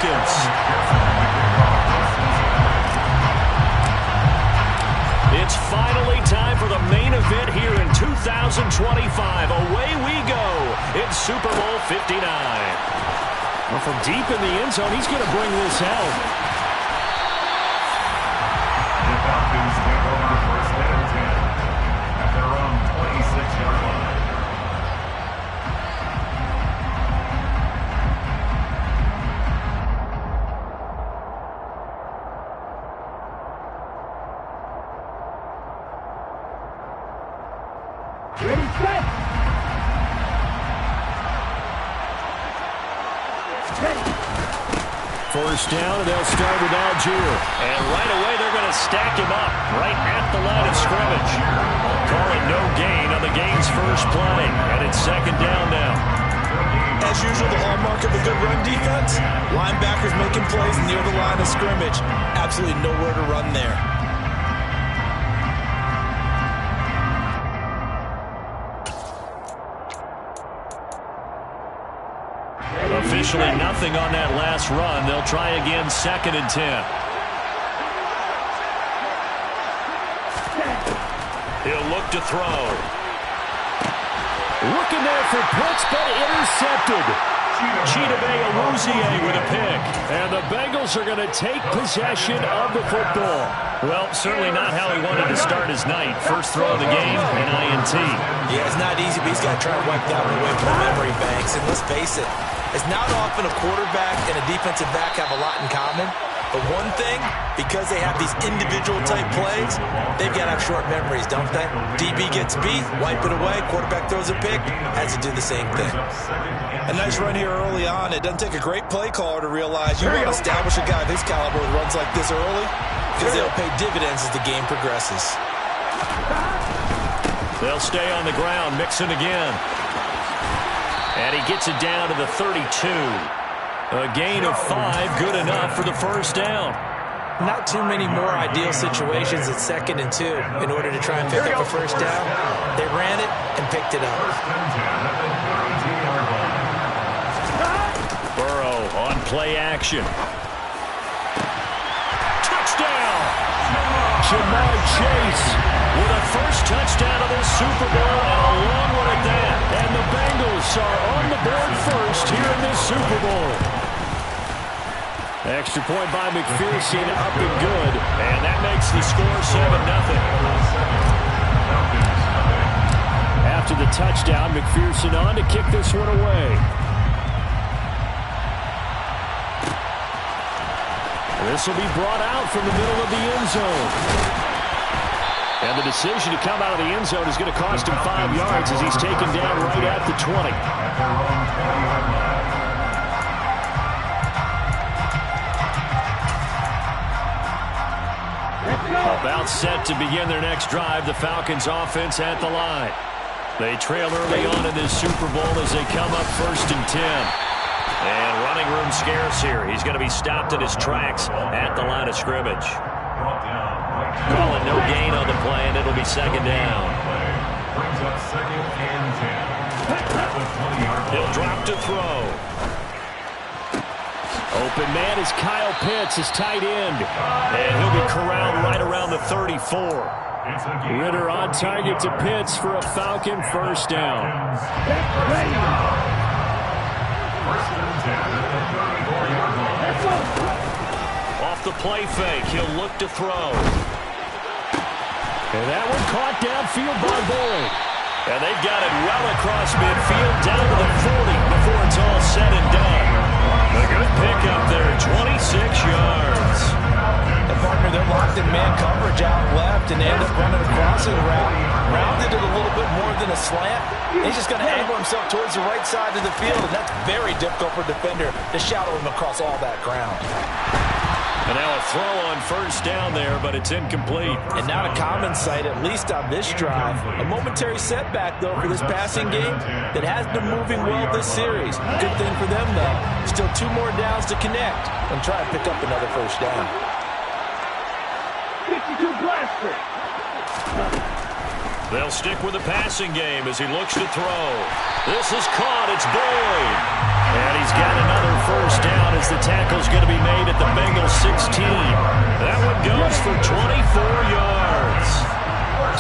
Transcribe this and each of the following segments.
Falcons. It's finally time for the main event here in 2025. Away we go in Super Bowl 59. Well, from deep in the end zone, he's going to bring this out. The Falcons take over first and 10 at their own 26-yard line. Ready, set! First down, and they'll start with Algier. And right away, they're going to stack him up right at the line of scrimmage. Call it no gain on the game's first play. And it's second down now. As usual, the hallmark of a good run defense, linebackers making plays near the line of scrimmage. Absolutely nowhere to run there. Officially nothing on that last run. They'll try again, second and 10. He'll look to throw. Looking there for Pitts, but intercepted. Chidobe Awuzie with a pick. And the Bengals are going to take possession of the football. Well, certainly not how he wanted to start his night. First throw of the game, an INT. Yeah, it's not easy, but he's got to try to wipe that one away from the memory banks. And let's face it, it's not often a quarterback and a defensive back have a lot in common. But one thing, because they have these individual type plays, they've got to have short memories, don't they? DB gets beat, wipe it away, quarterback throws a pick, has to do the same thing. A nice run here early on. It doesn't take a great play caller to realize you want to establish a guy of his caliber who runs like this early, because they'll pay dividends as the game progresses. They'll stay on the ground, mixing again. And he gets it down to the 32. A gain of 5, good enough for the first down. Not too many more ideal situations at second and 2 in order to try and pick up a first down. They ran it and picked it up. Burrow on play action. Touchdown! Jamar Chase with a first touchdown of the Super Bowl and a long one at that. And the Bengals are on the board first here in this Super Bowl. Extra point by McPherson, up and good. And that makes the score 7-0. After the touchdown, McPherson on to kick this one away. This will be brought out from the middle of the end zone. And the decision to come out of the end zone is going to cost him 5 yards as he's taken down right at the 20. About set to begin their next drive, the Falcons offense at the line. They trail early on in this Super Bowl as they come up first and 10. And running room scarce here. He's going to be stopped in his tracks at the line of scrimmage. Call it no gain on the play, and it'll be second down. Brings up second and 10. He'll drop to throw. Open man is Kyle Pitts, his tight end. And he'll be corralled right around the 34. Ritter on target to Pitts for a Falcon first down. Off the play fake, he'll look to throw. And that one caught downfield by Boyd. And they've got it well across midfield, down to the 40 before it's all said and done. A good pickup there, 26 yards. And partner, they're locked in man coverage out left, and they end up running a crossing route. Rounded it a little bit more than a slant. He's just going to angle himself towards the right side of the field, and that's very difficult for a defender to shadow him across all that ground. And now a throw on first down there, but it's incomplete. And not a common sight, at least on this drive. A momentary setback, though, for this passing game that has been moving well this series. Good thing for them, though. Still 2 more downs to connect and try to pick up another first down. 52 blaster. They'll stick with the passing game as he looks to throw. This is caught. It's Boyd. And he's got another first down as the tackle's going to be made at the Bengals 16. That one goes for 24 yards.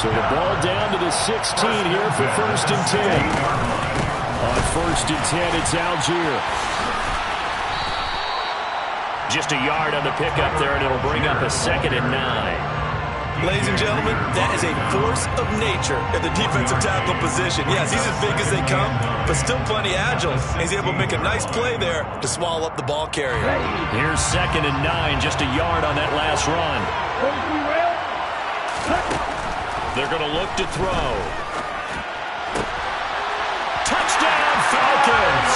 So the ball down to the 16 here for first and 10. On first and 10, it's Algier. Just a yard on the pickup there, and it'll bring up a 2nd and 9. Ladies and gentlemen, that is a force of nature at the defensive tackle position. Yes, he's as big as they come, but still plenty agile. He's able to make a nice play there to swallow up the ball carrier. Here's 2nd and 9, just a yard on that last run. They're going to look to throw. Touchdown, Falcons!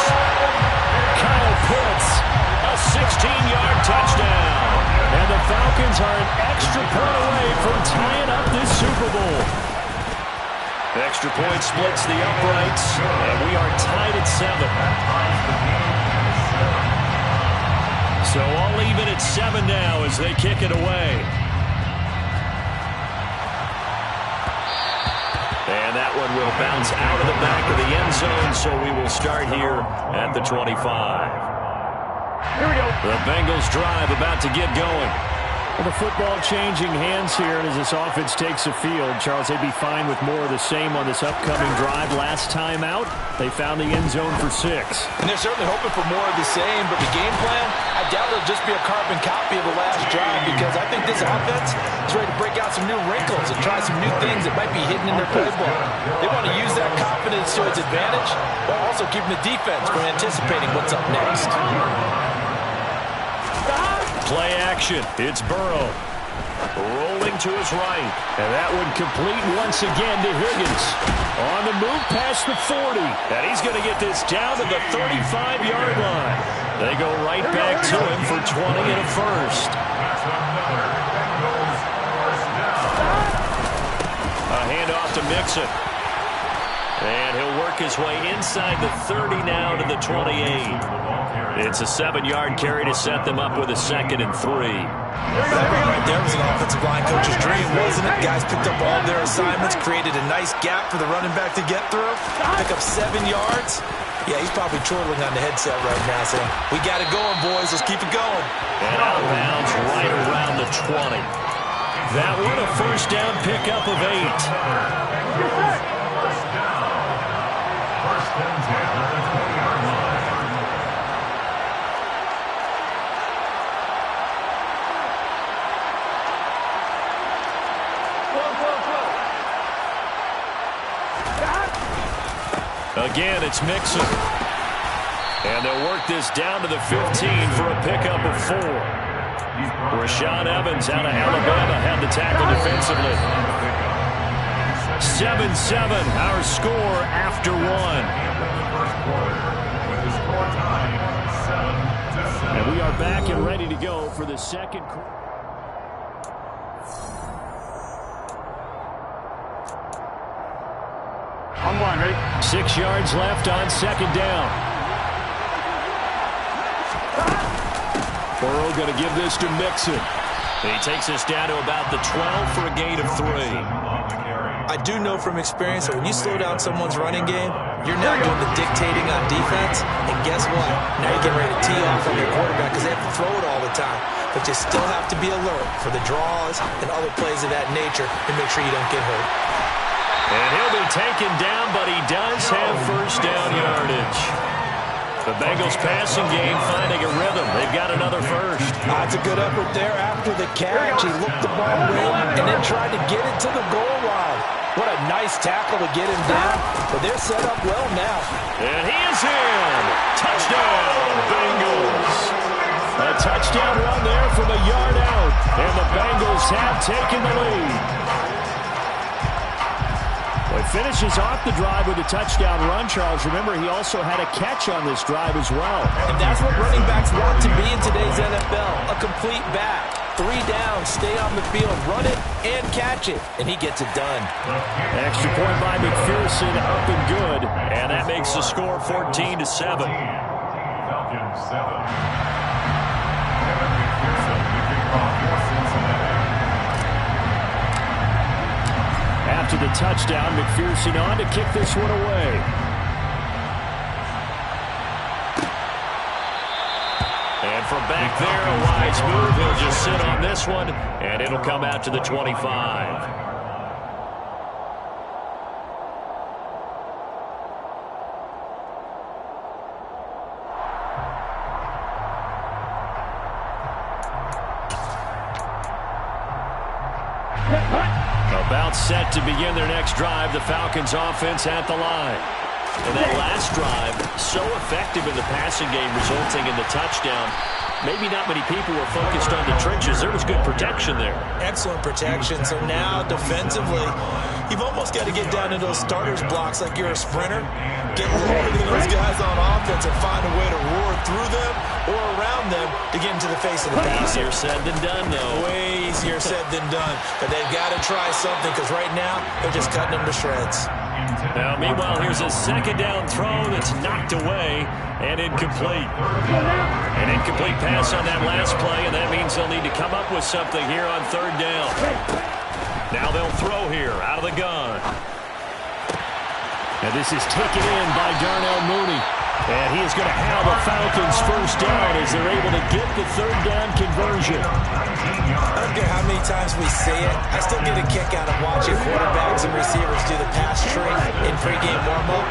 Kyle Pitts, a 16-yard touchdown. And the Falcons are an extra point away from tying up this Super Bowl. The extra point splits the uprights, and we are tied at 7. So I'll leave it at 7 now as they kick it away. And that one will bounce out of the back of the end zone, so we will start here at the 25. Here we go. The Bengals drive about to get going. Well, the football changing hands here, and as this offense takes the field, Charles, they'd be fine with more of the same on this upcoming drive. Last time out, they found the end zone for 6. And they're certainly hoping for more of the same, but the game plan, I doubt it'll just be a carbon copy of the last drive, because I think this offense is ready to break out some new wrinkles and try some new things that might be hidden in their playbook. They want to use that confidence to its advantage, while also keeping the defense from anticipating what's up next. Play action. It's Burrow. Rolling to his right. And that one complete once again to Higgins. On the move past the 40. And he's going to get this down to the 35-yard line. They go right back to him for 20 and a first. A handoff to Mixon. And he'll work his way inside the 30 now to the 28. It's a 7-yard carry to set them up with a 2nd and 3. Right there was an offensive line coach's dream, wasn't it? Guys picked up all their assignments, created a nice gap for the running back to get through, pick up 7 yards. Yeah, he's probably chortling on the headset right now saying, we got it going, boys. Let's keep it going. And out of bounds right around the 20. That one a first down pickup of 8. First and 10 at the 20-yard line. Again, it's Mixon. And they'll work this down to the 15 for a pickup of 4. Rashaan Evans out of Alabama had the tackle defensively. 7-7, our score after 1. And we are back and ready to go for the second quarter. On 1, ready? 6 yards left on 2nd down. Burrow going to give this to Mixon. He takes us down to about the 12 for a gain of 3. I do know from experience that when you slow down someone's running game, you're now doing the dictating on defense. And guess what? Now you're getting ready to tee off on your quarterback because they have to throw it all the time. But you still have to be alert for the draws and other plays of that nature and make sure you don't get hurt. And he'll be taken down, but he does have first down yardage. The Bengals passing game finding a rhythm. They've got another first. That's a good effort there after the catch. He looked the ball in and then tried to get it to the goal line. What a nice tackle to get him down. But they're set up well now. And he is in. Touchdown, Bengals. A touchdown run there from a yard out. And the Bengals have taken the lead. Well, he finishes off the drive with a touchdown run, Charles. Remember, he also had a catch on this drive as well. And that's what running backs want to be in today's NFL, a complete back. 3 down, stay on the field, run it, and catch it. And he gets it done. Extra point by McPherson, up and good. And that makes the score 14-7. Falcons 7. Evan McPherson, the kickoff for Cincinnati. At to the touchdown. McPherson on to kick this one away. And from back there, a wise move. He'll just sit on this one, and it'll come out to the 25. About set to begin their next drive, the Falcons offense at the line. And that last drive, so effective in the passing game, resulting in the touchdown. Maybe not many people were focused on the trenches. There was good protection there. Excellent protection. So now, defensively, you've almost got to get down to those starters blocks like you're a sprinter. Get lower than those guys on offense and find a way to roar through them or around them to get into the face of the pass. Easier said than done, though. Way easier said than done. But they've got to try something because right now, they're just cutting them to shreds. Now, meanwhile, here's a second down throw that's knocked away and incomplete. An incomplete pass on that last play, and that means they'll need to come up with something here on third down. Now they'll throw here out of the gun. And this is taken in by Darnell Mooney. And he is going to have the Falcons first down as they're able to get the third down conversion. I don't care how many times we say it. I still get a kick out of watching quarterbacks and receivers do the pass tree in pregame warm-up.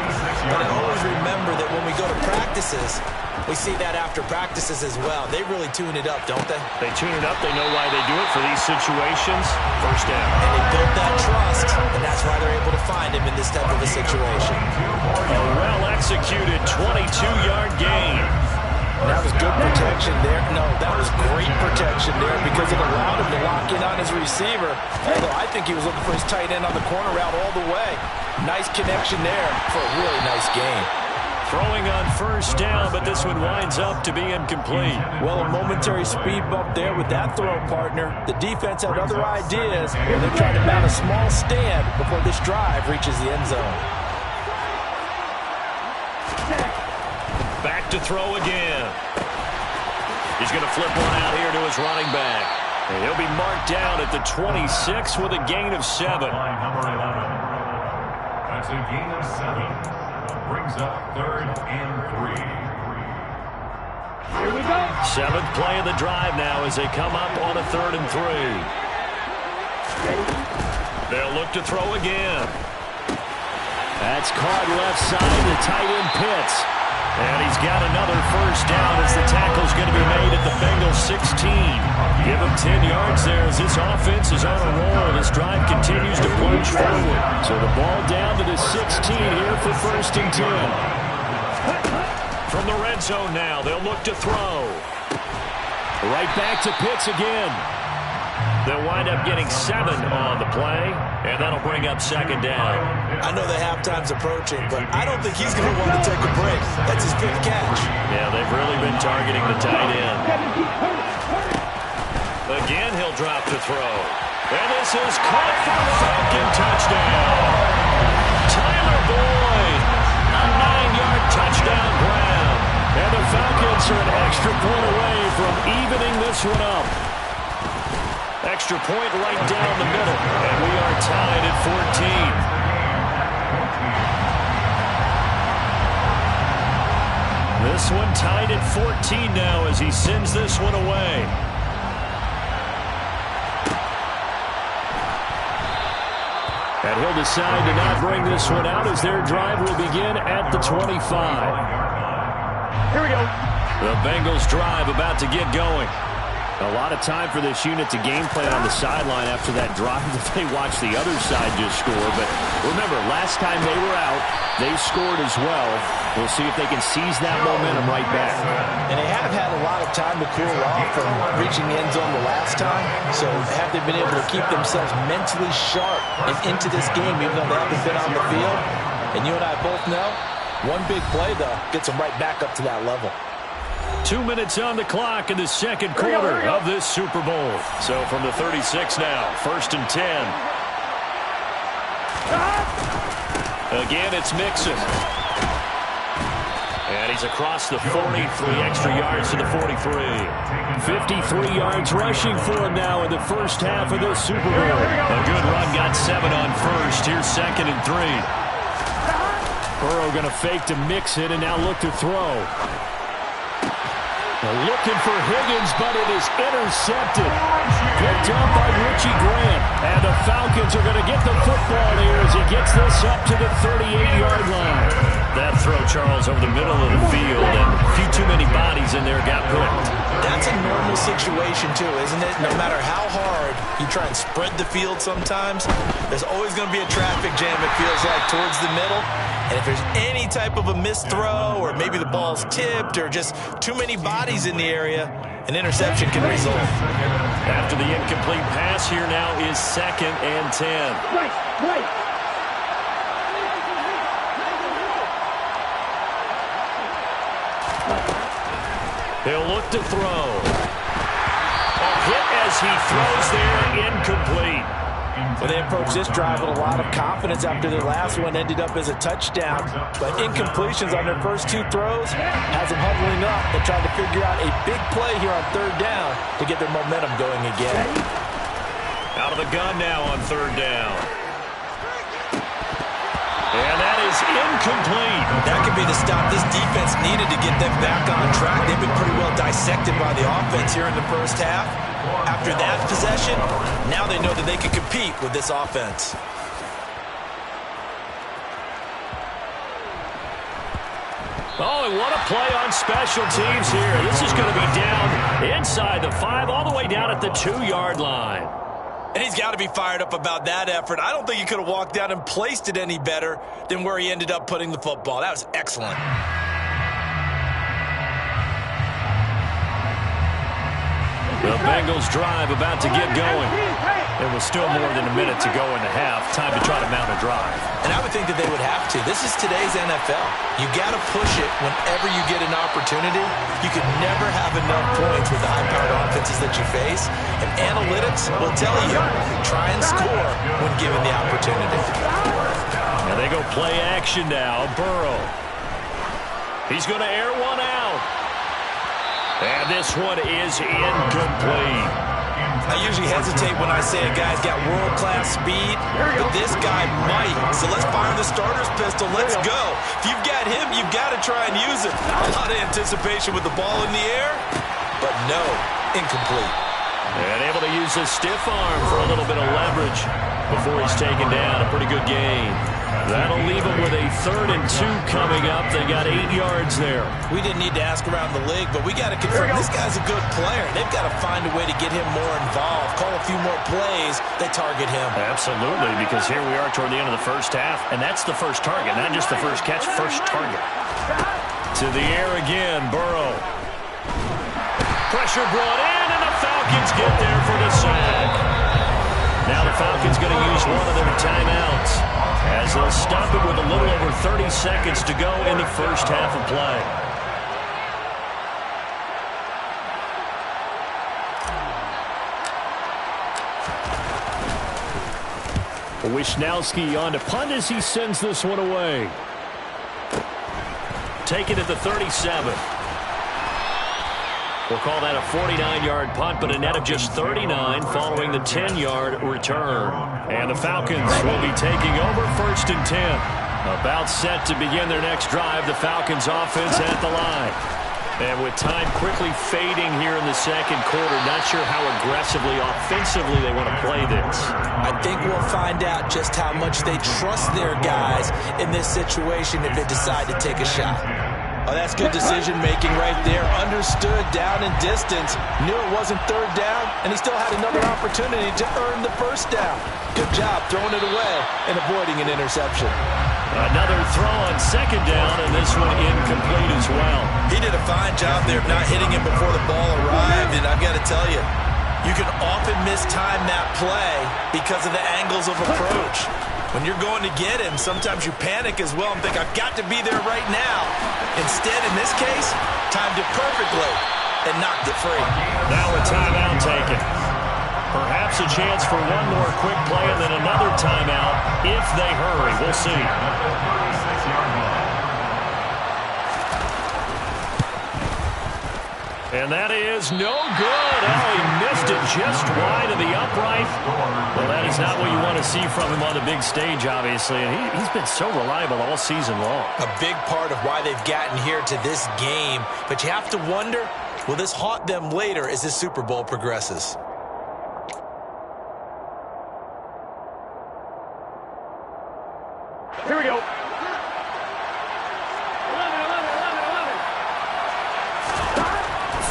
But I always remember that when we go to practices, we see that after practices as well. They really tune it up, don't they? They tune it up. They know why they do it for these situations. First down. And they build that trust, and that's why they're able to find him in this type of a situation. A well-executed 22-yard gain. That was good protection there. No, that was great protection there because it allowed him to lock in on his receiver. Although I think he was looking for his tight end on the corner route all the way. Nice connection there for a really nice gain. Throwing on first down, but this one winds up to be incomplete. Well, a momentary speed bump there with that throw, partner. The defense had other ideas, and they're trying to mount a small stand before this drive reaches the end zone. Back to throw again. He's going to flip one out here to his running back. And he'll be marked down at the 26 with a gain of 7. Number 11. That's a gain of 7. Brings up 3rd and 3. Here we go. 7th play of the drive now as they come up on a 3rd and 3. They'll look to throw again. That's caught left side to tight end Pitts. And he's got another first down as the tackle's going to be made at the Bengals 16. Give him 10 yards there as this offense is on a roll. This drive continues to plunge forward. So the ball down to the 16 here for 1st and 10. From the red zone now, they'll look to throw. Right back to Pitts again. They'll wind up getting 7 on the play, and that'll bring up 2nd down. I know the halftime's approaching, but I don't think he's going to want to take a break. That's his big catch. Yeah, they've really been targeting the tight end. Again, he'll drop the throw. And this is caught for a Falcon touchdown. Tyler Boyd, a 9-yard touchdown grab. And the Falcons are an extra point away from evening this one up. Extra point right down the middle, and we are tied at 14. This one tied at 14 now as he sends this one away. And he'll decide to not bring this one out as their drive will begin at the 25. Here we go. The Bengals drive about to get going. A lot of time for this unit to game plan on the sideline after that drive that they watched the other side just score. But remember, last time they were out, they scored as well. We'll see if they can seize that momentum right back. And they have had a lot of time to cool off from reaching the end zone the last time. So have they been able to keep themselves mentally sharp and into this game even though they haven't been on the field? And you and I both know, one big play, though, gets them right back up to that level. 2 minutes on the clock in the second quarter of this Super Bowl. So from the 36 now, 1st and 10. Again, it's Mixon. And he's He's across the 40, 3 extra yards to the 43. 53 yards rushing for him now in the first half of this Super Bowl. A good run, got 7 on first. Here's 2nd and 3. Burrow going to fake to mix it and now look to throw. Looking for Higgins, but it is intercepted. Picked up by Richie Grant. And the Falcons are going to get the football here as he gets this up to the 38-yard line. That throw, Charles, over the middle of the field, and a few too many bodies in there got picked. That's a normal situation, too, isn't it? No matter how hard you try and spread the field sometimes, there's always going to be a traffic jam, it feels like, towards the middle. And if there's any type of a missed throw or maybe the ball's tipped or just too many bodies in the area, an interception can result. After the incomplete pass, here now is 2nd and 10. Right. He'll look to throw. A hit as he throws there, incomplete. Well, they approached this drive with a lot of confidence after their last one ended up as a touchdown. But incompletions on their first 2 throws has them huddling up and trying to figure out a big play here on 3rd down to get their momentum going again. Out of the gun now on 3rd down. And that is incomplete. That could be the stop this defense needed to get them back on track. They've been pretty well dissected by the offense here in the first half. After that possession, now they know that they can compete with this offense. Oh, and what a play on special teams here. This is going to be down inside the 5, all the way down at the 2-yard line. And he's got to be fired up about that effort. I don't think he could have walked down and placed it any better than where he ended up putting the football. That was excellent. The Bengals drive about to get going. There was still more than a minute to go in the half. Time to try to mount a drive. And I would think that they would have to. This is today's NFL. You got to push it whenever you get an opportunity. You could never have enough points with the high-powered offenses that you face. And analytics will tell you, try and score when given the opportunity. And they go play action now. Burrow. He's going to air one out. And this one is incomplete. I usually hesitate when I say a guy's got world-class speed, but this guy might. So let's fire the starter's pistol. Let's go. If you've got him, you've got to try and use it. A lot of anticipation with the ball in the air, but no, incomplete. And able to use his stiff arm for a little bit of leverage before he's taken down. A pretty good gain. That'll leave him with a 3rd and 2 coming up. They got 8 yards there. We didn't need to ask around the league, but we got to confirm this guy's a good player. They've got to find a way to get him more involved, call a few more plays that target him. Absolutely, because here we are toward the end of the first half, and that's the first target, not just the first catch, first target. To the air again, Burrow. Pressure brought in, and the Falcons get there for the sack. Now the Falcons going to use one of their timeouts as they'll stop it with a little over 30 seconds to go in the first half of play. Wishnowski on to punt as he sends this one away. Take it at the 37. We'll call that a 49-yard punt, but a net of just 39 following the 10-yard return. And the Falcons will be taking over 1st and 10. About set to begin their next drive, the Falcons offense at the line. And with time quickly fading here in the second quarter, not sure how aggressively, offensively they want to play this. I think we'll find out just how much they trust their guys in this situation if they decide to take a shot. Oh, that's good decision-making right there. Understood down and distance. Knew it wasn't 3rd down, and he still had another opportunity to earn the 1st down. Good job throwing it away and avoiding an interception. Another throw on 2nd down, and this one incomplete as well. He did a fine job there of not hitting him before the ball arrived, and I've got to tell you, you can often mistime that play because of the angles of approach. When you're going to get him, sometimes you panic as well and think, I've got to be there right now. Instead, in this case, timed it perfectly and knocked it free. Now a timeout taken. Perhaps a chance for one more quick play and then another timeout if they hurry. We'll see. And that is no good. Oh, he missed it just wide of the upright. Well, that is not what you want to see from him on the big stage, obviously. And he's been so reliable all season long. A big part of why they've gotten here to this game. But you have to wonder, will this haunt them later as this Super Bowl progresses? Here we go.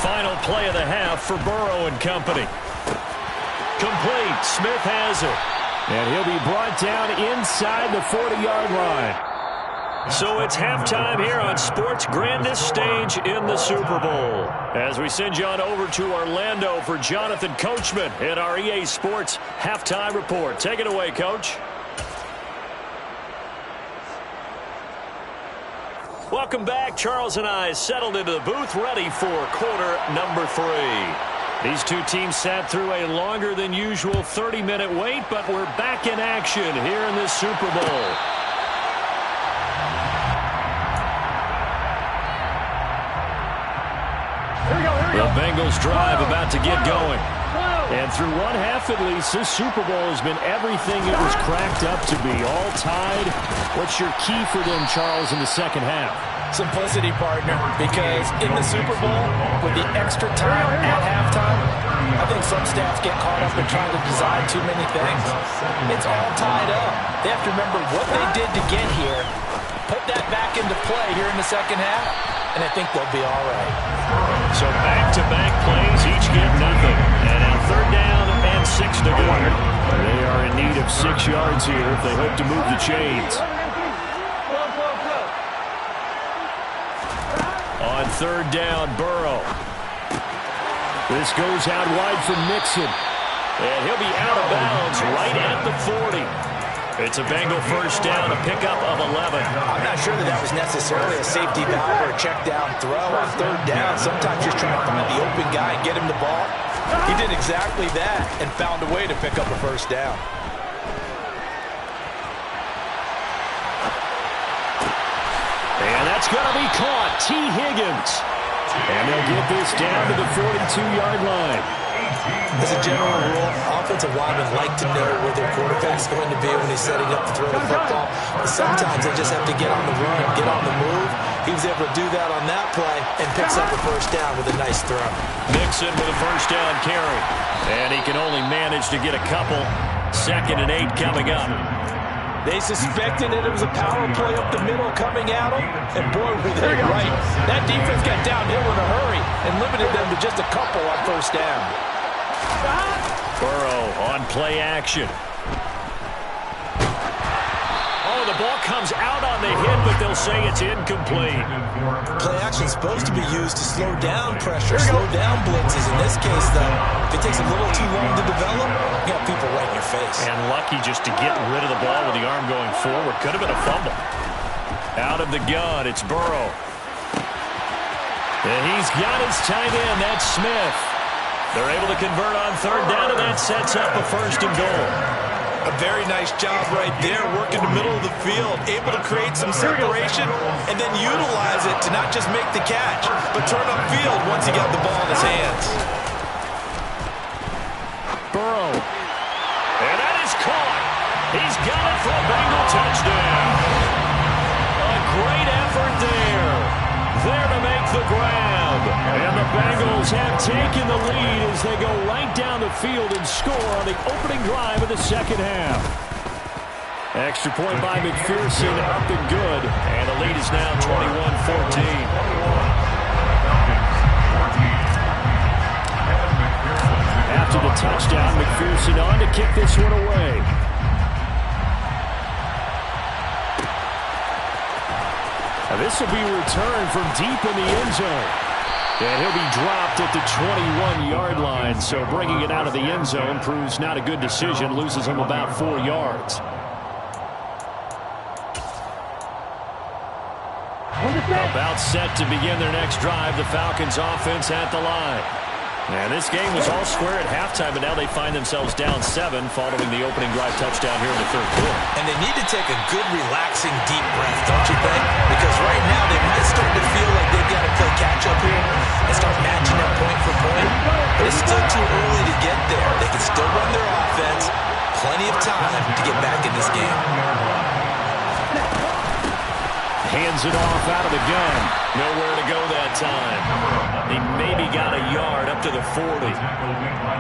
Final play of the half for Burrow and company. Complete. Smith has it. And he'll be brought down inside the 40-yard line. So it's halftime here on sports' grandest stage in the Super Bowl. As we send you on over to Orlando for Jonathan Coachman in our EA Sports Halftime Report. Take it away, Coach. Welcome back. Charles and I settled into the booth ready for quarter number 3. These two teams sat through a longer than usual 30-minute wait, but we're back in action here in this Super Bowl. The Bengals drive about to get going. And through one half at least, this Super Bowl has been everything it was cracked up to be. All tied. What's your key for them, Charles, in the second half? Simplicity, partner, because in the Super Bowl, with the extra time at halftime, I think some staffs get caught up in trying to design too many things. It's all tied up. They have to remember what they did to get here, put that back into play here in the second half, and I think they'll be all right. So back-to-back plays, each get nothing. And now third down and 6 to go. They are in need of 6 yards here if they hope to move the chains. On third down, Burrow. This goes out wide for Mixon. And he'll be out of bounds right at the 40. It's a Bengal first down, a pickup of 11. I'm not sure that was necessarily a safety valve or a check down throw on third down. Sometimes just trying to find the open guy and get him the ball. He did exactly that and found a way to pick up a first down. And that's going to be caught. T. Higgins. And they'll get this down to the 42-yard line. As a general rule, offensive linemen like to know where their quarterback's going to be when he's setting up to throw the football. But sometimes they just have to get on the run, get on the move. He was able to do that on that play and picks up a first down with a nice throw. Mixon with a first down carry. And he can only manage to get a couple. 2nd and 8 coming up. They suspected that it was a power play up the middle coming at them, and boy, were they right. That defense got downhill in a hurry and limited them to just a couple on first down. Burrow on play action. Oh, the ball comes out on the hit, but they'll say it's incomplete. Play action is supposed to be used to slow down pressure, slow down blitzes. In this case, though, if it takes a little too long to develop, you got people right in your face. And lucky just to get rid of the ball with the arm going forward. Could have been a fumble. Out of the gun, it's Burrow. And he's got his tight end, that's Smith. They're able to convert on third down, and that sets up a 1st and goal. A very nice job right there, working the middle of the field, able to create some separation, and then utilize it to not just make the catch, but turn upfield once he got the ball in his hands. Burrow. And that is caught. He's got it for a Bengal touchdown. A great effort there. There to make the grab. And the Bengals have taken the lead as they go right down the field and score on the opening drive of the second half. Extra point by McPherson, up and good. And the lead is now 21-14. After the touchdown, McPherson on to kick this one away. Now this will be returned from deep in the end zone. And he'll be dropped at the 21-yard line. So bringing it out of the end zone proves not a good decision. Loses him about 4 yards. About set to begin their next drive. The Falcons offense at the line. And this game was all square at halftime, but now they find themselves down 7 following the opening drive touchdown here in the third quarter. And they need to take a good, relaxing, deep breath, don't you think? Because right now they might start to feel like they've got to play catch-up here and start matching up point for point. But it's still too early to get there. They can still run their offense. Plenty of time to get back in this game. Hands it off out of the gun. Nowhere to go that time. He maybe got a yard up to the 40.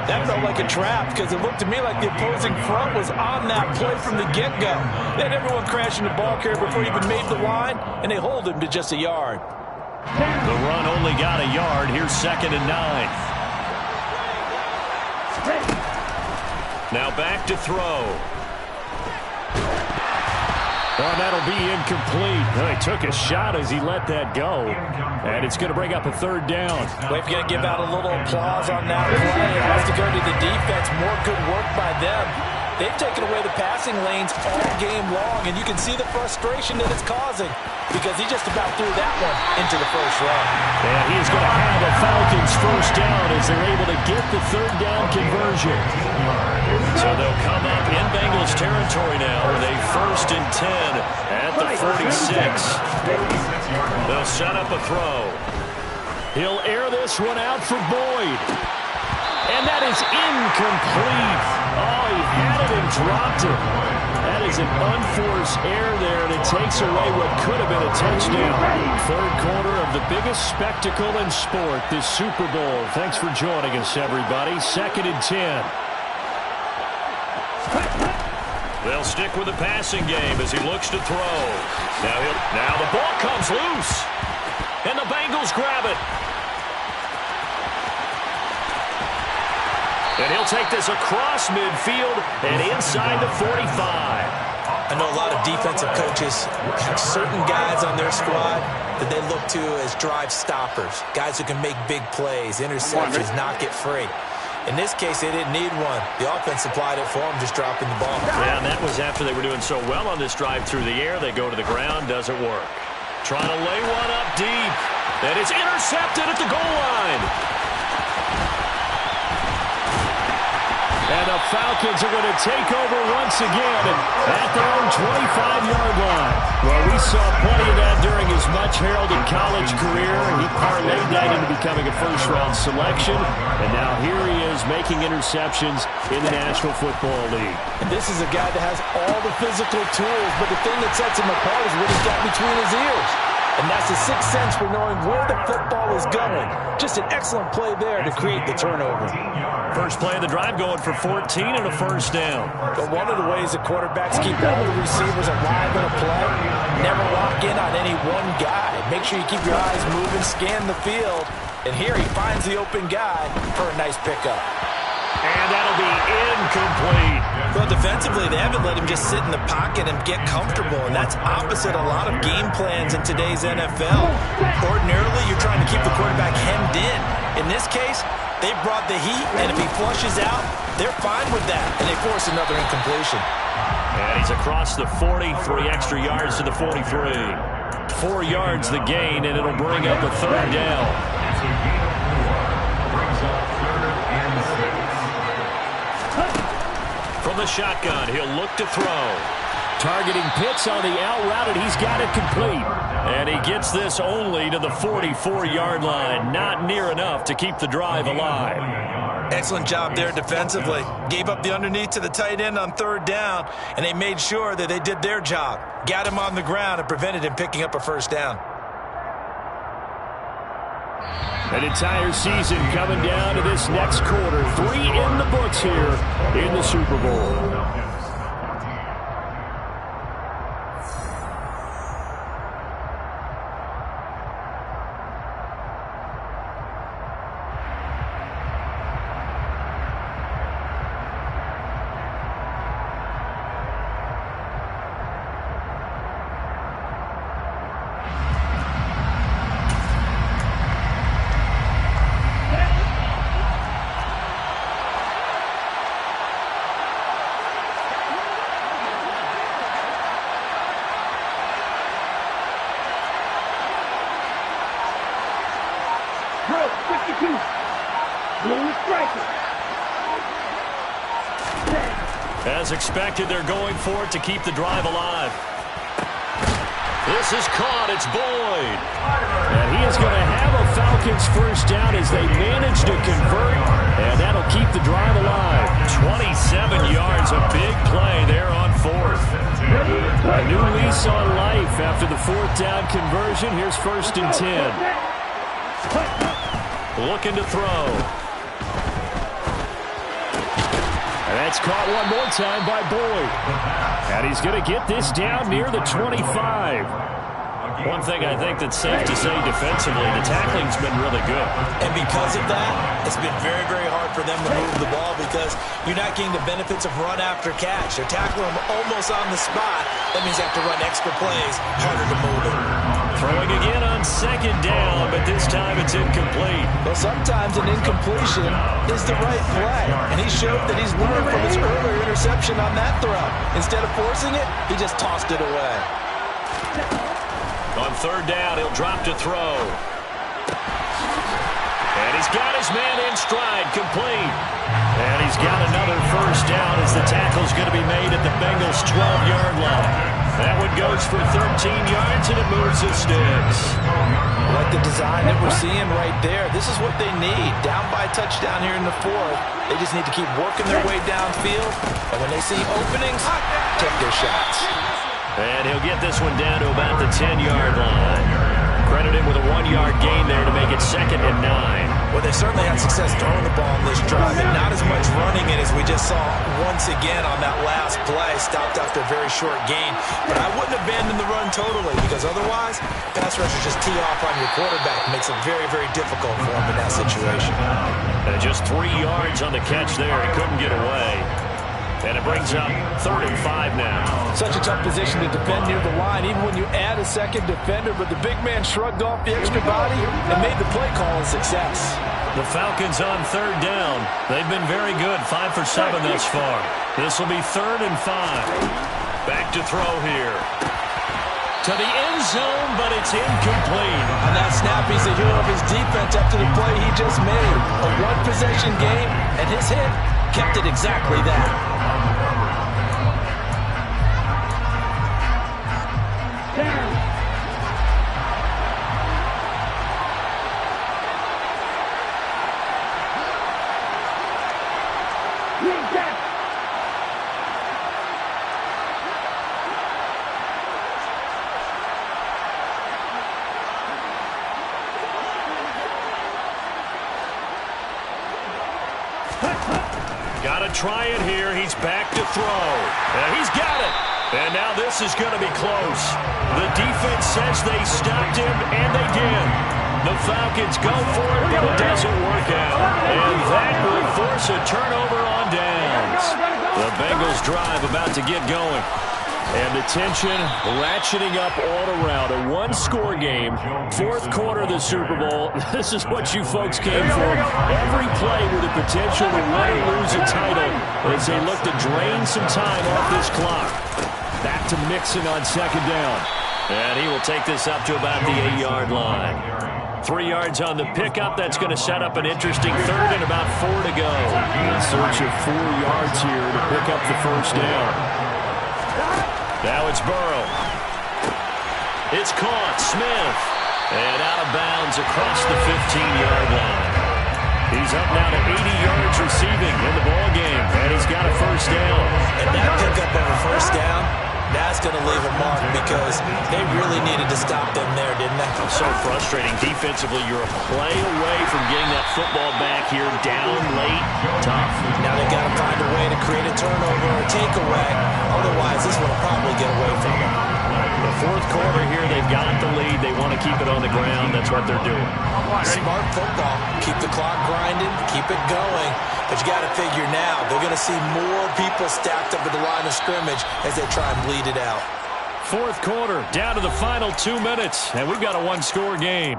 That felt like a trap because it looked to me like the opposing front was on that play from the get-go. They had everyone crashing the ball carrier before he even made the line, and they hold him to just a yard. The run only got a yard. Here's 2nd and 9. Now back to throw. Oh, that'll be incomplete. He took a shot as he let that go. And it's going to bring up a 3rd down. We've got to give out a little applause on that play. It has to go to the defense. More good work by them. They've taken away the passing lanes all game long, and you can see the frustration that it's causing because he just about threw that one into the first row. And he's going to have a Falcons first down as they're able to get the 3rd down conversion. So they'll come up in Bengals territory now with a 1st and 10 at the 46. They'll set up a throw. He'll air this one out for Boyd. And that is incomplete. Oh, he had it and dropped it. That is an unforced error there, and it takes away what could have been a touchdown. 3rd quarter of the biggest spectacle in sport, this Super Bowl. Thanks for joining us, everybody. 2nd and 10. They'll stick with the passing game as he looks to throw. Now the ball comes loose, and the Bengals grab it. And he'll take this across midfield and inside the 45. I know a lot of defensive coaches have certain guys on their squad that they look to as drive stoppers, guys who can make big plays, interceptions, not get free. In this case, they didn't need one. The offense supplied it for them, just dropping the ball. Yeah, and that was after they were doing so well on this drive through the air. They go to the ground, doesn't work. Trying to lay one up deep, and it's intercepted at the goal line. And the Falcons are going to take over once again at their own 25-yard line. Well, we saw plenty of that during his much-heralded college career. He parlayed that into becoming a first-round selection. And now here he is making interceptions in the National Football League. And this is a guy that has all the physical tools, but the thing that sets him apart is what he's got between his ears. And that's the sixth sense for knowing where the football is going. Just an excellent play there to create the turnover. First play of the drive going for 14 and a first down. But one of the ways that quarterbacks keep all the receivers alive in a play, never lock in on any one guy. Make sure you keep your eyes moving, scan the field. And here he finds the open guy for a nice pickup. And that'll be incomplete. Well, defensively, they haven't let him just sit in the pocket and get comfortable, and that's opposite a lot of game plans in today's NFL. Ordinarily, you're trying to keep the quarterback hemmed in. In this case, they brought the heat, and if he flushes out, they're fine with that, and they force another incompletion. And he's across the 40, 3 extra yards to the 43. 4 yards the gain, and it'll bring up a 3rd down. It's a gain of 4. Brings up 3rd and 6. From the shotgun, he'll look to throw. Targeting Pitts on the out route, and he's got it complete. And he gets this only to the 44-yard line. Not near enough to keep the drive alive. Excellent job there defensively. Gave up the underneath to the tight end on 3rd down, and they made sure that they did their job. Got him on the ground and prevented him picking up a first down. An entire season coming down to this next quarter. 3 in the books here in the Super Bowl. As expected, they're going for it to keep the drive alive. This is caught. It's Boyd. And he is going to have a Falcons first down as they manage to convert, and that'll keep the drive alive. 27 yards, a big play there on fourth. A new lease on life after the fourth down conversion. Here's 1st and 10. Looking to throw. And that's caught one more time by Boyd. And he's going to get this down near the 25. One thing I think that's safe to say defensively, the tackling's been really good. And because of that, it's been very, very hard for them to move the ball because you're not getting the benefits of run after catch. They're tackling them almost on the spot. That means they have to run extra plays, harder to move it. Throwing again on 2nd down, but this time it's incomplete. Well, sometimes an incompletion is the right play. And he showed that he's learned from his earlier interception on that throw. Instead of forcing it, he just tossed it away. On 3rd down, he'll drop to throw. And he's got his man in stride, complete. And he's got another first down as the tackle's going to be made at the Bengals' 12-yard line. That one goes for 13 yards, and it moves its sticks. I like the design that we're seeing right there. This is what they need. Down by a touchdown here in the 4th. They just need to keep working their way downfield. And when they see openings, take their shots. And he'll get this one down to about the 10-yard line. Credit him with a 1-yard gain there to make it 2nd and 9. Well, they certainly had success throwing the ball on this drive, and not as much running it as we just saw once again on that last play. Stopped after a very short gain. But I wouldn't abandon the run totally because otherwise, pass rushers just tee off on your quarterback. It makes it very, very difficult for him in that situation. And just 3 yards on the catch there. He couldn't get away. And it brings up 3rd and 5 now. Such a tough position to defend near the line, even when you add a second defender. But the big man shrugged off the extra body and made the play call a success. The Falcons on 3rd down. They've been very good, 5 for 7 thus far. This will be 3rd and 5. Back to throw here. To the end zone, but it's incomplete. On that snap, he's the hero of his defense after the play he just made. A one-possession game, and his hit kept it exactly that. Got to try it here. He's back to throw. And he's got it. And now this is going to be close. The defense says they stopped him, and they did. The Falcons go for it, but it doesn't work out. And that will force a turnover on downs. The Bengals drive about to get going. And the tension ratcheting up all around. A one-score game, 4th quarter of the Super Bowl. This is what you folks came for. Every play with the potential to win or lose a title as they look to drain some time off this clock. Back to Mixon on 2nd down. And he will take this up to about the 8-yard line. 3 yards on the pickup. That's going to set up an interesting 3rd and about 4 to go. In search of 4 yards here to pick up the first down. Now it's Burrow. It's caught. Smith. And out of bounds across the 15-yard line. He's up now to 80 yards receiving in the ballgame. And he's got a first down. And that pickup of a first down, that's going to leave a mark because they really needed to stop them there, didn't they? So frustrating. Defensively, you're a play away from getting that football back here down late. Tough. Now they've got to find a way to create a turnover or a takeaway. Otherwise, this one will probably get away from them. The 4th quarter here, they've got the lead. They want to keep it on the ground. That's what they're doing. Smart football. Keep the clock grinding. Keep it going. But you got to figure now, they're going to see more people stacked up at the line of scrimmage as they try and bleed it out. 4th quarter, down to the final 2 minutes, and we've got a one-score game.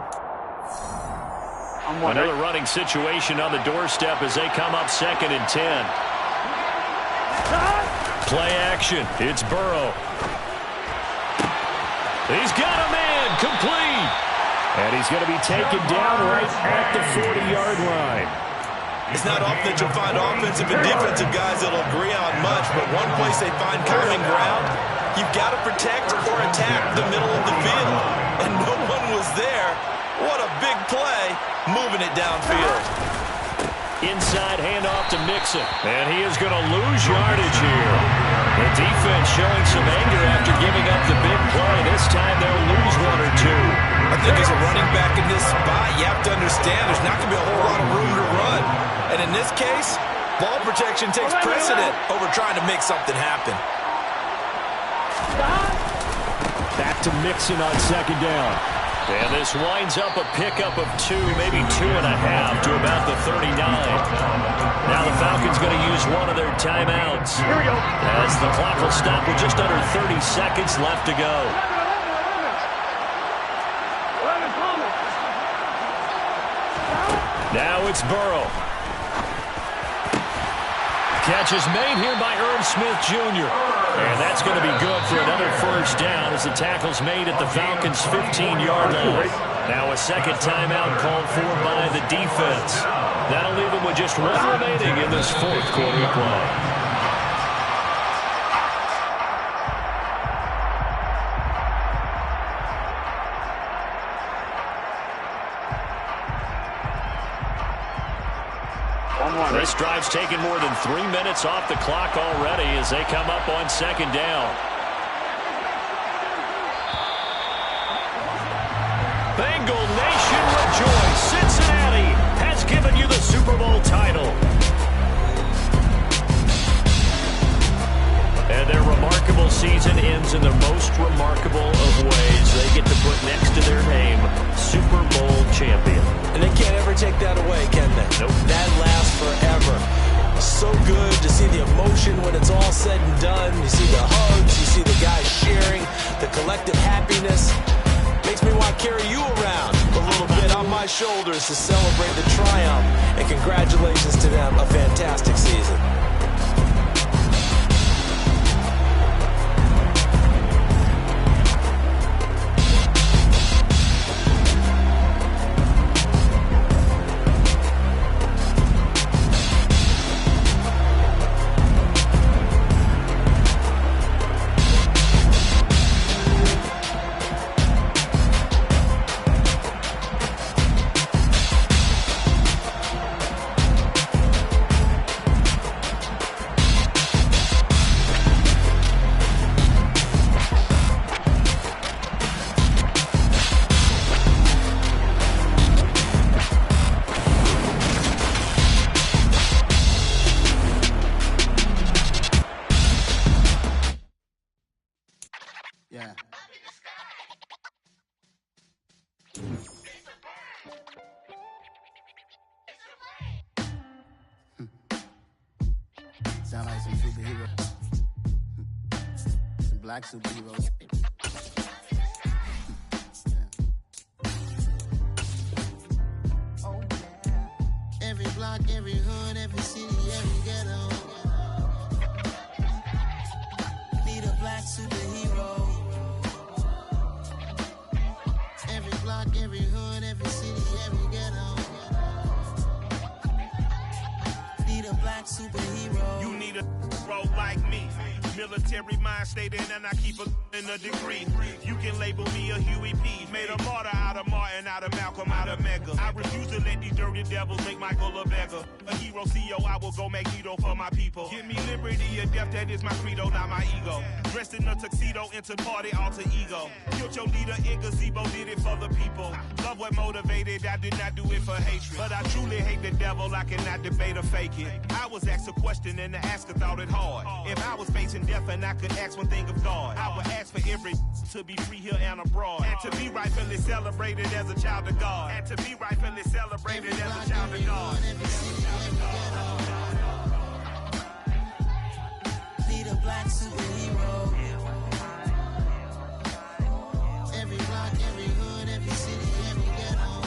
Another running situation on the doorstep as they come up 2nd and 10. Play action. It's Burrow. He's got a man. Complete. And he's going to be taken down right at the 40-yard line. It's not often that you'll find offensive and defensive guys that'll agree on much, but one place they find common ground, you've got to protect or attack the middle of the field. And no one was there. What a big play, moving it downfield. Inside handoff to Mixon. And he is going to lose yardage here. The defense showing some anger after giving up the big play. This time they'll lose one or two. I think as a running back in this spot, you have to understand there's not going to be a whole lot of room to run. And in this case, ball protection takes precedent over trying to make something happen. Back to Mixon on second down. And this winds up a pickup of 2, maybe 2.5 to about the 39. Now the Falcons going to use one of their timeouts. Here we go. As the clock will stop with just under 30 seconds left to go. Now it's Burrow. Catch is made here by Irv Smith Jr. And that's going to be good for another first down as the tackle's made at the Falcons' 15-yard line. Now a second timeout called for by the defense. That'll leave them with just one remaining in this fourth quarter of play. This drive's taken more than 3 minutes off the clock already as they come up on second down. Bengal Nation rejoice. Cincinnati has given you the Super Bowl title. And their remarkable season ends in the most remarkable of ways. They get to put next to their name, Super Bowl champion. And they can't ever take that away, can they? Nope. That lasts forever. So good to see the emotion when it's all said and done. You see the hugs, you see the guys sharing, the collective happiness. Makes me want to carry you around a little bit on my shoulders to celebrate the triumph. And congratulations to them, a fantastic season. Yeah. Sound like some superheroes. Some black superheroes. Oh, yeah. Every block, every hood, every city, every ghetto. Need a black superhero. Every block, every hood, every city, every ghetto. Need a black superhero. You need a bro like me. Military mind stated, and I keep in a degree. You can label me a Huey P. Made a martyr out of Martin, out of Malcolm, out of Mega. I refuse to let these dirty devils make Michael a beggar. A hero CEO, I will go Magneto for my people. Give me liberty or death, that is my credo, not my ego. Dressed in a tuxedo, into party, alter ego. Killed your leader in gazebo, did it for the people. Love what motivated, I did not do it for hatred. But I truly hate the devil, I cannot debate or fake it. I was asked a question and the asker thought it hard. If I was facing death and I could ask one thing of God, I would ask for every to be free here and abroad. And to be rightfully celebrated as a child of God. And to be rightfully celebrated as a child of God. Need a black superhero. Every block, every hood, every city, every ghetto.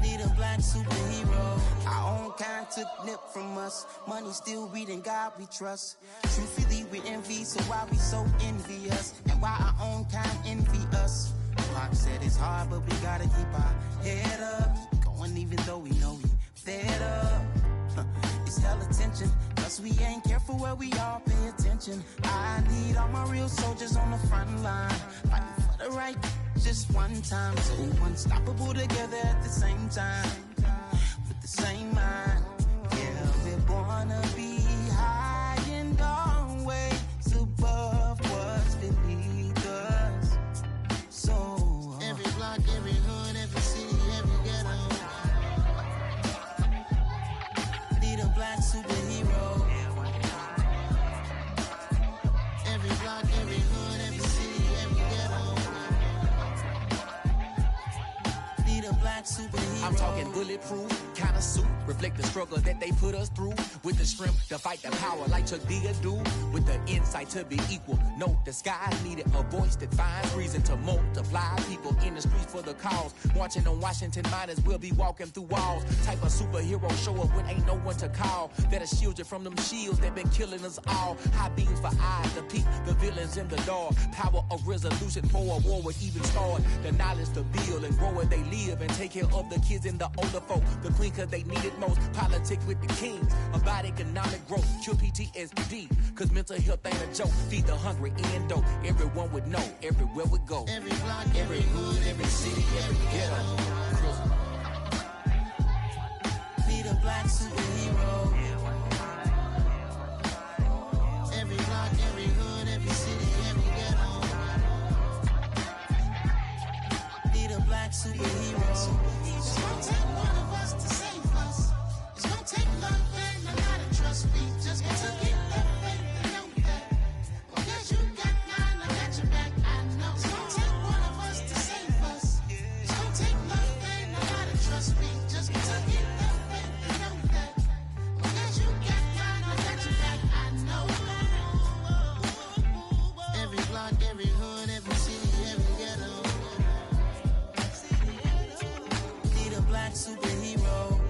Need a black superhero. Our own kind took nip from us. Money still reading God we trust. Truthfully we envy, so why we so envious? And why our own kind envy us? Pac said it's hard, but we gotta keep our head up. going even though we know we fed up. It's hella tension, cause we ain't careful where we all pay attention. I need all my real soldiers on the front line, fighting for the right just one time. So unstoppable together at the same time, with the same mind. Yeah, we wanna be high and always above what's beneath us. So every block, every hood, every city, every ghetto need a black superhero. Every block, every hood, every city, every ghetto need a black superhero. I'm talking bulletproof kind of suit, reflect the struggle that they put us through, with the strength to fight the power like Chuck D do, with the insight to be equal. Note the sky needed a voice that finds reason to multiply people in the streets for the cause. Marching on Washington, might as well be walking through walls. Type of superhero show up when ain't no one to call, that'll shield you from them shields that been killing us all. High beams for eyes to peek the villains in the dark. Power of resolution for a war would even start. The knowledge to build and grow where they live and take care of the kids and the older folk. The queen cause they need it most. Politics with the kings about economic growth. Cure PTSD cause mental health ain't a joke. Feed the hungry and dope. Everyone would know everywhere we go. Every block, every hood, every city, every ghetto need a black superhero. Every block, every hood, every city, every ghetto need a black superhero. It's gonna take one of us to save us. It's gonna take love and a lot of trust. We just got to get that faith and know that. Because you got mine, I got your back, I know. It's gonna take one of us to save us. It's gonna take love and a lot of trust. We just got to get that faith and know that. Because you got mine, I got your back, I know. Every block, every hood, every city, every ghetto need a black superhero.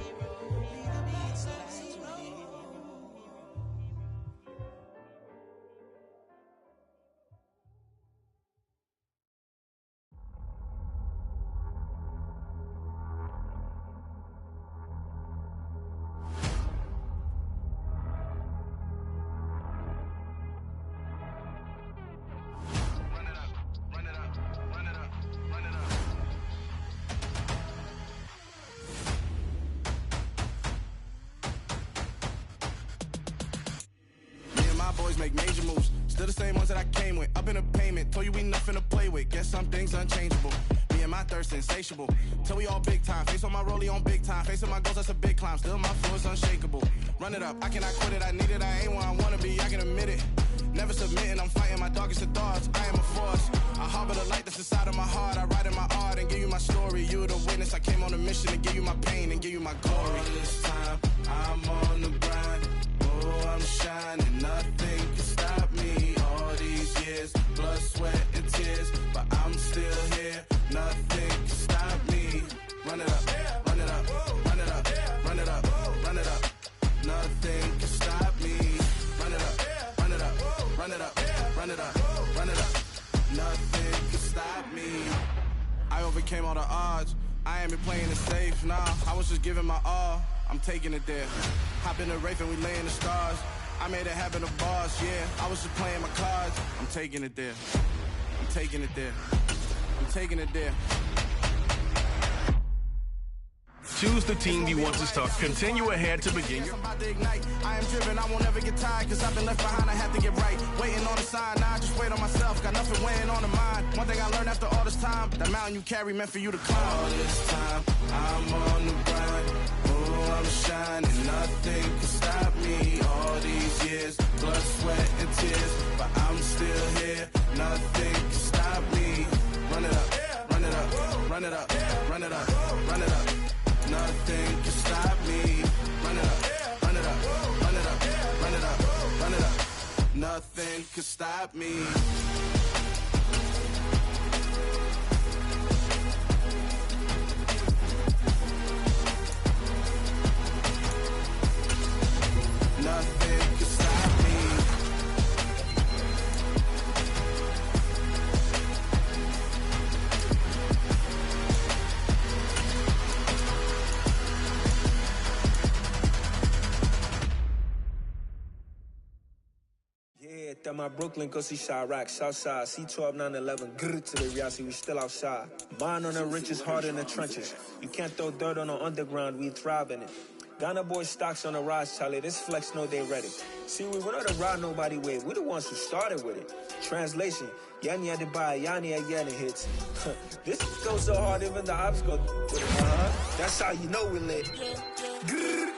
Boys make major moves, still the same ones that I came with. Up in a payment, told you we nothing to play with. Guess some things unchangeable. Me and my thirst insatiable. Till we all big time. Face on my rollie on big time. Facing my goals, that's a big climb. Still my flow is unshakable. Run it up, I cannot quit it. I need it, I ain't where I wanna be. I can admit it. Never submitting, I'm fighting my darkest of thoughts. I am a force. I harbor the light that's inside of my heart. I write in my art and give you my story. You the witness. I came on a mission to give you my pain and give you my glory. All this time, I'm on the grind. Oh, I'm shining. Nothing can stop me. All these years, blood, sweat, and tears, but I'm still here. Nothing can stop me. Run it up, run it up, run it up, run it up, run it up. Nothing can stop me. Run it up, run it up, run it up, run it up, run it up. Nothing can stop me. I overcame all the odds. I ain't been playing it safe, nah. I was just giving my all. I'm taking it there. Hop in the Wraith and we lay in the stars. I made it happen to boss, yeah. I was just playing my cards. I'm taking it there. I'm taking it there. I'm taking it there. Choose the team you want to start. Continue ahead to begin your... I am driven, I won't ever get tired, cause I've been left behind, I have to get right. Waiting on the sign, now I just wait on myself, got nothing weighing on the mind. One thing I learned after all this time, that mountain you carry meant for you to climb. All this time, I'm on the grind, oh, I'm shining, nothing can stop me. All these years, blood, sweat, and tears, but I'm still here, nothing can stop me. Run it up, run it up, run it up, run it up, run it up. Nothing can stop me. Run it up, run it up, run it up, run it up, run it up. Nothing can stop me. Nothing can stop me. That my Brooklyn, go see Chirac, Southside, C12, 911, grrr to the Riasi, we still outside. Bond on the riches, hard in the trenches. You can't throw dirt on the underground, we thrive in it. Ghana boys stocks on the rise, Charlie, this flex know they ready. See, we not a ride nobody wave, we the ones who started with it. Translation, Yanni had to buy, Yanni had Yanni hits. This goes so hard, even the ops go with it, That's how you know we lit. Grrr.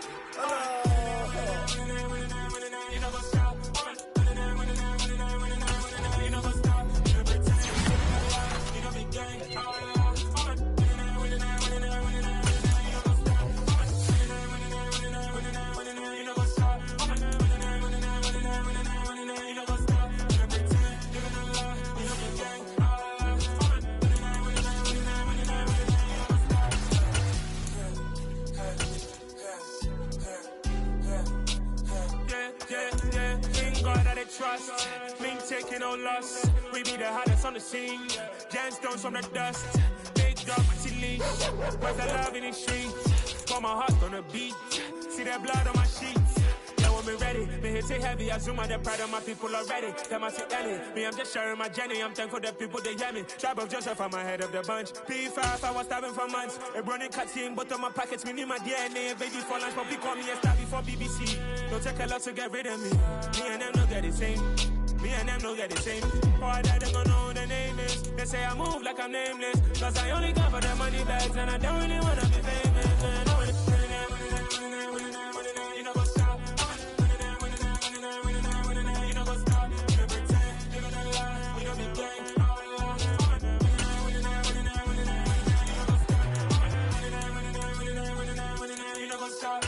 Trust, Ming taking no loss. We be the hottest on the scene. Gemstones from the dust. Big dog, leash. Where's the love in the streets? Got my heart on the beat. See that blood on my sheets. Yeah, when we ready, me hit it heavy. I zoom out the pride of my people already. Them I see Ellie. Me, I'm just sharing my journey. I'm thankful the people they hear me. Tribe of Joseph, I'm ahead of the bunch. P5, I was starving for months. A running cutscene, but on my pockets, me need my DNA. Baby for lunch, but call me a star before BBC. Don't take a lot to get rid of me. Me and them don't get the same. Me and them don't get the same. Boy, that they gon' know who the name is. They say I move like I'm nameless. Cause I only come for the money bags and I don't really wanna be famous. And I wanna you know what's up. You know what's up. You don't pretend, you don't lie, we don't be gang. You know what's up.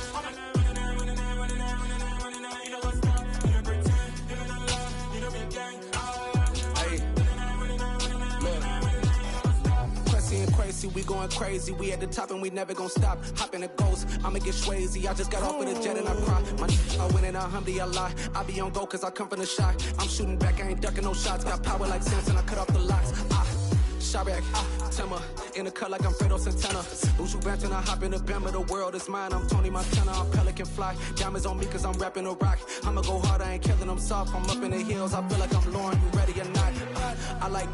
We going crazy, we at the top and we never gonna stop. Hop in a ghost, I'ma get swayzy. I just got off with a jet and I cry. I win in a Humvee, I lie. I be on go cause I come from the shot. I'm shooting back, I ain't ducking no shots. Got power like Samson, I cut off the locks. Shabak, Timmer, in the cut like I'm Fredo Santana. Ushu Banton, I hop in the Bama, the world is mine. I'm Tony Montana, I'm Pelican Fly. Diamonds on me cause I'm rapping a rock. I'ma go hard, I ain't killing them soft. I'm up in the hills, I feel like I'm Lauren, you ready or not? I like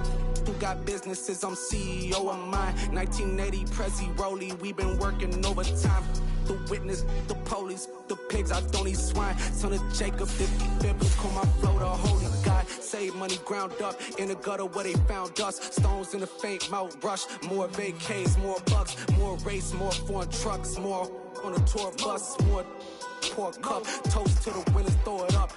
who got businesses, I'm CEO of mine. 1980 Prezi Rolly, we been working overtime. The witness, the police, the pigs, I don't eat swine. Son of Jacob, the biblical, my flow, the holy God. Save money ground up in the gutter where they found us. Stones in the faint mouth rush. More vacays, more bucks, more race, more foreign trucks, more on a tour bus, more poor cup. Toast to the winners, throw it up.